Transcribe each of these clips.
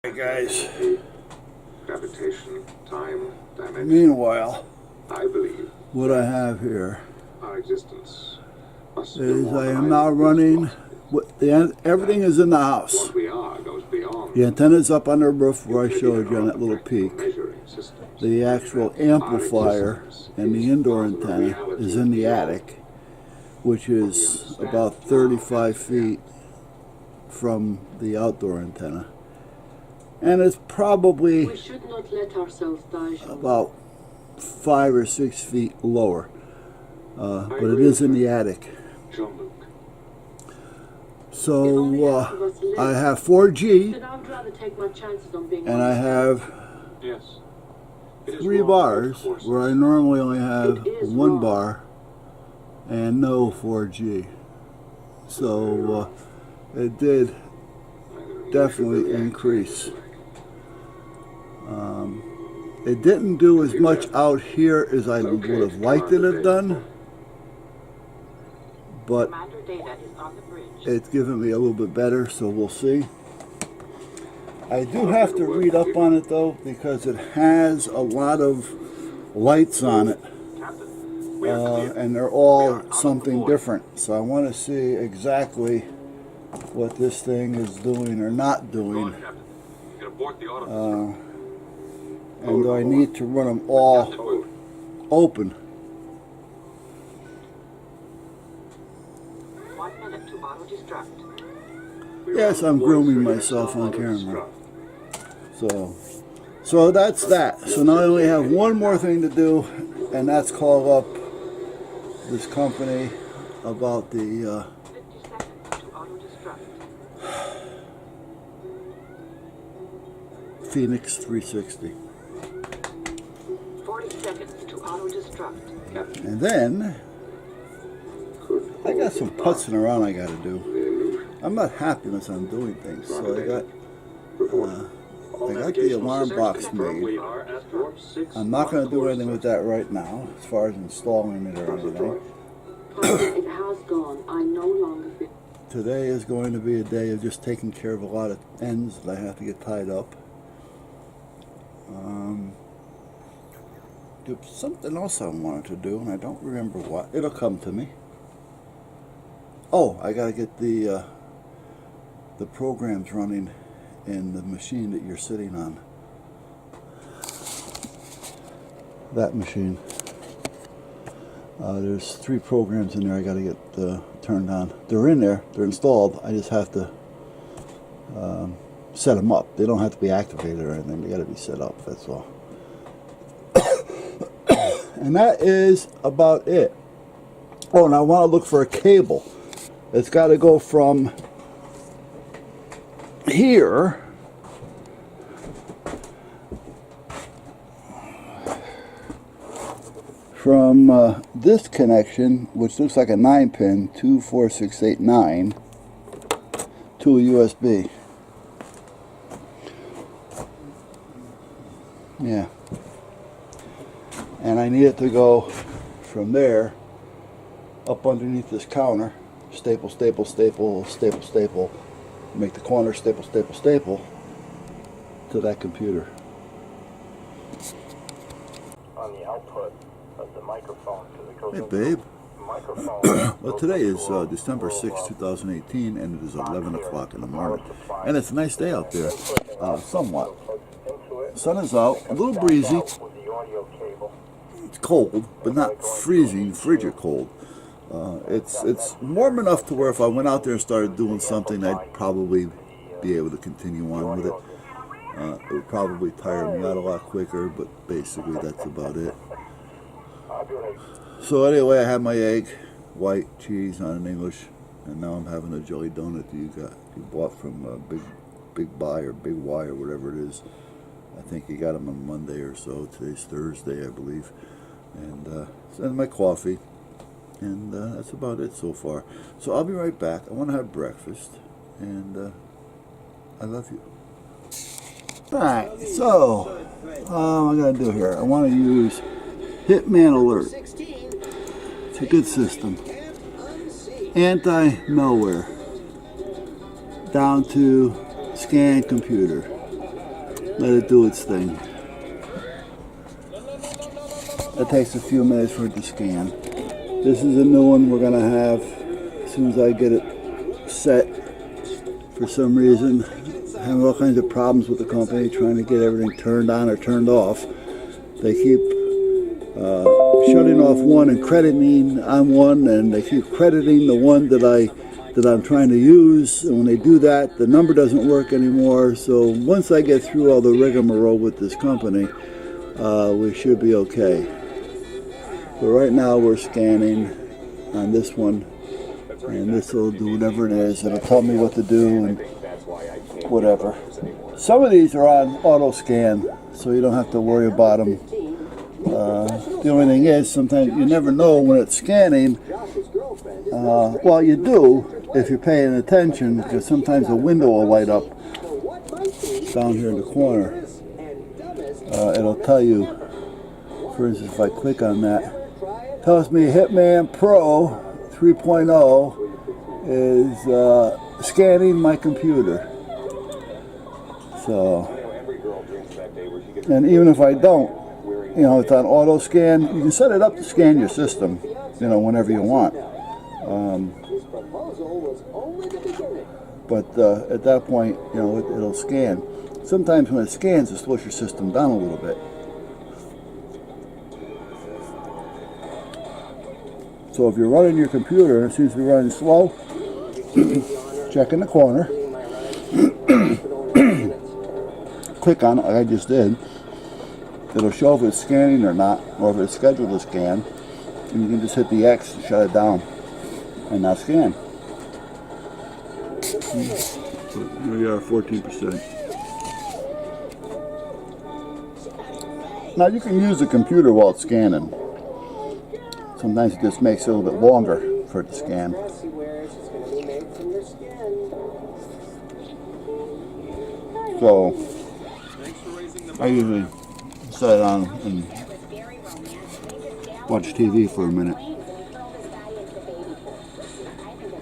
Hey guys. Gravitation, time, dimension. Meanwhile, I believe what I have here our existence must be is more I than am either now of these running. possibilities. Everything is in the house. What we are goes beyond The antenna's up on the roof where I showed you on our that little practical peak. measuring systems. The actual amplifier and the indoor antenna is in the attic, which is about 35 feet from the outdoor antenna. And it's probably We should not let ourselves die. about 5 or 6 feet lower, but it is in the attic. Jean-Luc. So I have 4G, Then I would rather take my chances on being and I have Yes. It is 3 wrong, bars of course. where I normally only have It is 1 wrong. bar and no 4G. So it did definitely increase. It didn't do as much out here as I would have liked it to have done, but Commander data is on the bridge. it's given me a little bit better, so we'll see. I do have to read up on it though, because it has a lot of lights on it, and they're all something different. So I want to see exactly what this thing is doing or not doing. And do I need to run them all open? 1 minute to auto-destruct. Yes, I'm grooming myself on camera. So that's that. So now I only have one more thing to do, and that's call up this company about the 50 seconds to auto-destruct. Phoenix 360. 40 seconds to auto-destruct. And then I got some putzing around I got to do. I'm not happy unless I'm doing things. So I got the alarm box made. I'm not going to do anything with that right now, as far as installing it or anything. It has gone. I no longer feel. Today is going to be a day of just taking care of a lot of ends that I have to get tied up. There's something else I wanted to do, and I don't remember what. It'll come to me. Oh, I got to get the programs running in the machine that you're sitting on. That machine. There's 3 programs in there I got to get turned on. They're in there. They're installed. I just have to set them up. They don't have to be activated or anything. They got to be set up. That's all. And that is about it. Oh, and I want to look for a cable. It's got to go from here from this connection, which looks like a 9-pin 24689, to a USB. Yeah. And I need it to go from there up underneath this counter, staple, staple, staple, staple, staple, make the corner staple, staple, staple to that computer. On the output of the microphone, because it goes Hey, into babe. the microphone. Well, today is December 6, 2018, and it is 11 o'clock in the morning. And it's a nice day out there, somewhat. Sun is out, a little breezy. It's cold, but not freezing, frigid cold. It's warm enough to where if I went out there and started doing something, I'd probably be able to continue on with it. It would probably tire me out a lot quicker, but basically that's about it. So anyway, I had my egg, white cheese, not in English, and now I'm having a jelly donut that you bought from Big Buy or Big Y or whatever it is. I think you got them on Monday or so. Today's Thursday, I believe. And my coffee. And that's about it so far. So I'll be right back. I want to have breakfast. And I love you. Alright, so what am I going to do here? I want to use Hitman Alart. It's a good system. Anti-malware. Down to scan computer. let it do its thing. It takes a few minutes for it to scan. This is a new one we're gonna have as soon as I get it set. For some reason, having all kinds of problems with the company trying to get everything turned on or turned off. They keep shutting off one and crediting on one, and they keep crediting the one that I'm trying to use, and when they do that, the number doesn't work anymore. So once I get through all the rigmarole with this company, we should be okay. But right now we're scanning on this one, and this will do whatever it is. It'll tell me what to do and whatever. Some of these are on auto scan, so you don't have to worry about them. The only thing is, sometimes you never know when it's scanning. Well, you do if you're paying attention, because sometimes a window will light up down here in the corner. It'll tell you, for instance, if I click on that, it tells me Hitman Pro 3.0 is scanning my computer. So, and even if I don't, you know, it's on auto scan. You can set it up to scan your system, you know, whenever you want. But at that point, you know, it'll scan. Sometimes when it scans, it slows your system down a little bit. So if you're running your computer and it seems to be running slow, check in the corner, click on it like I just did. It'll show if it's scanning or not, or if it's scheduled to scan, and you can just hit the X to shut it down and not scan. We are 14%. Now you can use the computer while it's scanning. Sometimes it just makes it a little bit longer for it to scan. So I usually set it on and watch TV for a minute.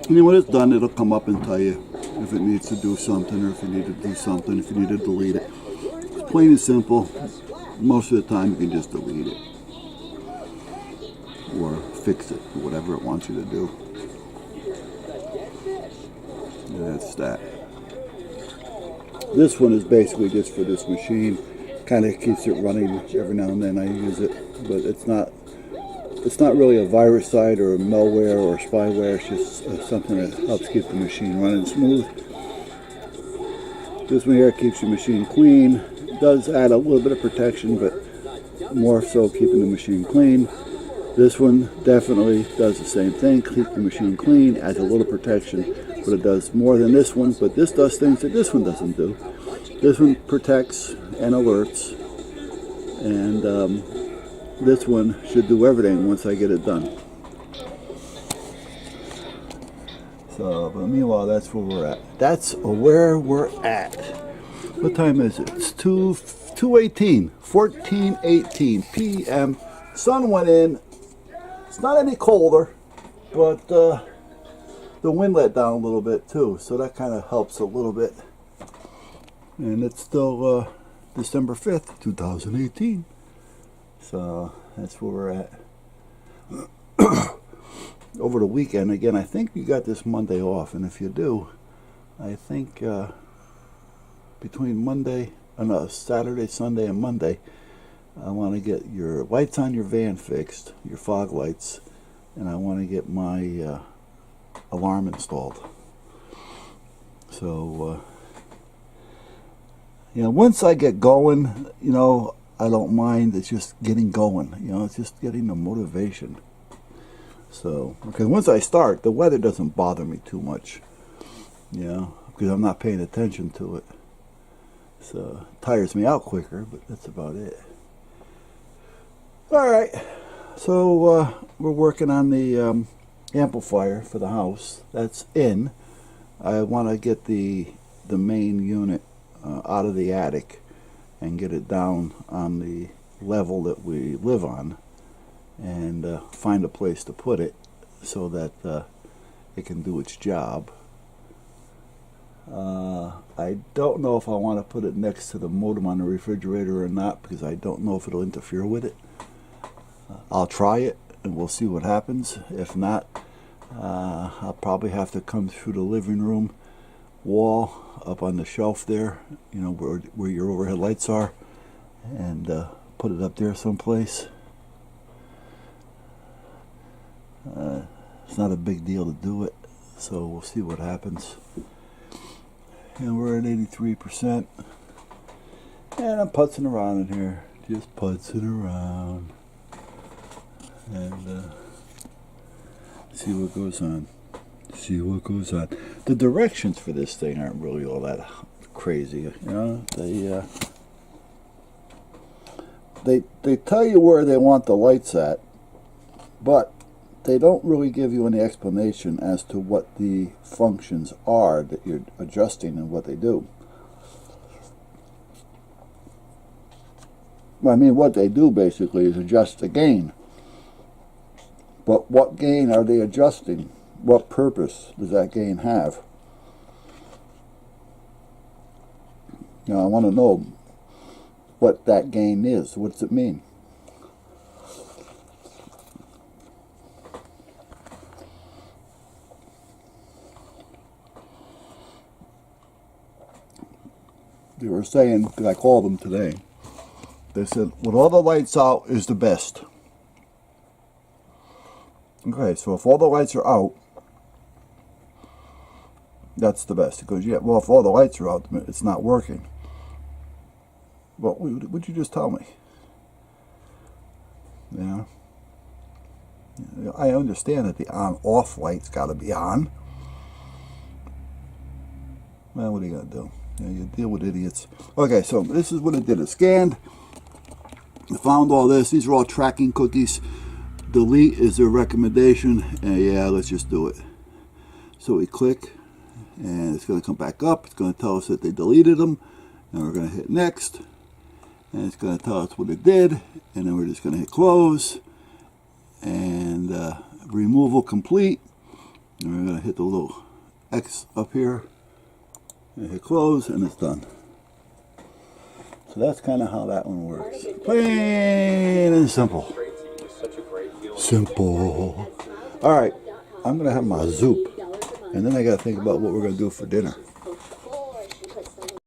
And then when it's done, it'll come up and tell you if it needs to do something, or if you need to do something, if you need to delete it. It's plain and simple. Most of the time you can just delete it or fix it, or whatever it wants you to do. And that's that. This one is basically just for this machine. Kind of keeps it running every now and then. I use it, but it's not really a virus site or a malware or spyware. It's just something that helps keep the machine running smooth. This one here keeps your machine clean. It does add a little bit of protection, but more so keeping the machine clean. This one definitely does the same thing. Keep the machine clean, adds a little protection, but it does more than this one. But this does things that this one doesn't do. This one protects and alerts, and this one should do everything once I get it done. So, but meanwhile, that's where we're at. That's where we're at. What time is it? It's 14:18 p.m. Sun went in. It's not any colder, but the wind let down a little bit too, so that kind of helps a little bit. And it's still December 5th, 2018. So that's where we're at. Over the weekend, again, I think you got this Monday off, and if you do, I think between Saturday, Sunday, and Monday, I want to get your lights on your van fixed, your fog lights, and I want to get my alarm installed. So, you know, once I get going, you know, I don't mind. It's just getting going. You know, it's just getting the motivation. So, because once I start, the weather doesn't bother me too much, you know, because I'm not paying attention to it. So, it tires me out quicker, but that's about it. All right, so we're working on the amplifier for the house. That's in. I want to get the main unit out of the attic and get it down on the level that we live on, and find a place to put it so that it can do its job. I don't know if I want to put it next to the modem on the refrigerator or not, because I don't know if it'll interfere with it. I'll try it and we'll see what happens. If not, I'll probably have to come through the living room wall up on the shelf there, you know, where your overhead lights are, and put it up there someplace. It's not a big deal to do it, so we'll see what happens. And we're at 83%. And I'm putzing around in here. Just putzing around. And see what goes on. See what goes on. The directions for this thing aren't really all that crazy. You know, they tell you where they want the lights at, but they don't really give you any explanation as to what the functions are that you're adjusting and what they do. I mean, what they do basically is adjust the gain. But what gain are they adjusting? What purpose does that gain have? You know, I want to know what that gain is. What does it mean? They were saying, because I called them today, they said, with all the lights out is the best. Okay, so if all the lights are out, that's the best. He goes, yeah, well, if all the lights are out, it's not working. Well, what'd you just tell me? Yeah. I understand that the on-off light's got to be on. Well, what are you going to do? You know, you deal with idiots. Okay, so this is what it did. It scanned. It found all this. These are all tracking cookies. Delete is their recommendation. And yeah, let's just do it. So we click, and it's going to come back up. It's going to tell us that they deleted them. And we're going to hit next. And it's going to tell us what it did. And then we're just going to hit close. And removal complete. And we're going to hit the little X up here. And hit close, and it's done. So that's kind of how that one works. Plain and simple. Simple. All right, I'm going to have my soup. And then I got to think about what we're going to do for dinner.